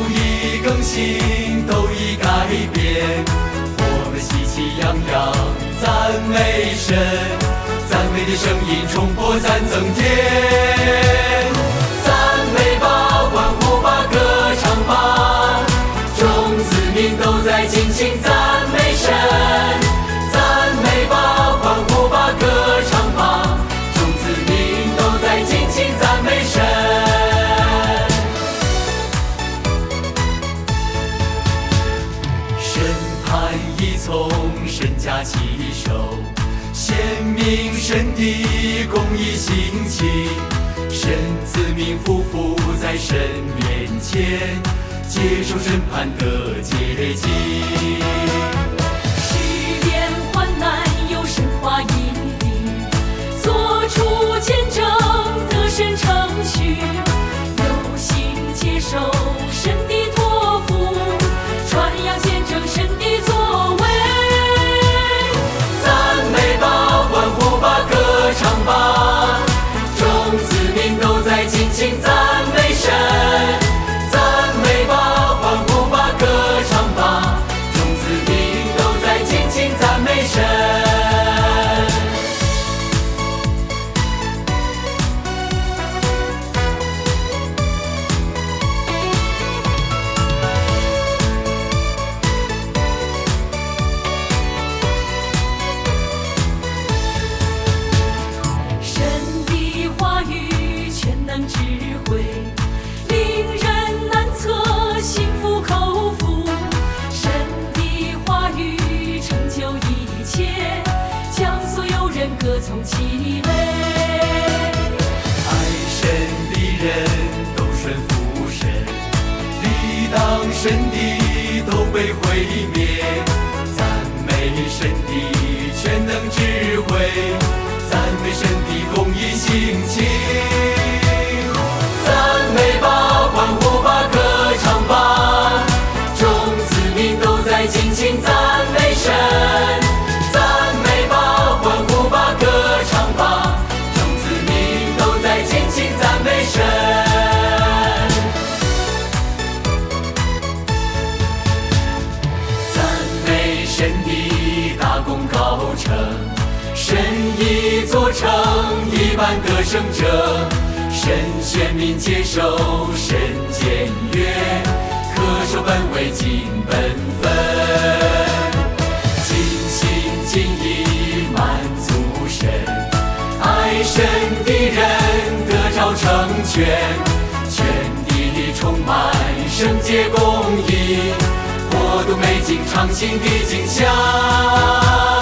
已更新，都已改变。我们喜气洋洋赞美神，赞美的声音冲破三层天。赞美吧，欢呼吧，歌唱吧，众子民都在尽情赞美神。赞美吧，欢呼吧，歌唱吧，众子民都在尽情赞美神。审判已从神家起手，显明神的公义兴起，神子民匍匐在神面前，接受审判的阶级。试炼患难有神话引领，做出见证得神称许，有心接受神的托付，传扬见证神的作为。赞美吧，欢呼吧，歌唱吧，众子民都在尽情赞美神。赞美吧，欢呼吧，歌唱吧，众子民都在尽情赞美神。神的话语全能智慧，令人难测，心服口服。神的话语成就一切，将所有人歌颂起来。爱神的人都顺服神，抵挡神的都被毁灭。赞美神的全能智慧，赞美神的公义兴起。赞美吧，欢呼吧，歌唱吧，众子民都在尽情赞美神。赞美吧，欢呼吧，歌唱吧，众子民都在尽情赞美神。赞美神的大功告成，神已做成一般得胜者。神选民接受神检阅，恪守本位尽本分，尽心尽意满足神。爱神的人得着成全，全地充满圣洁公义，国度美景畅行的景象。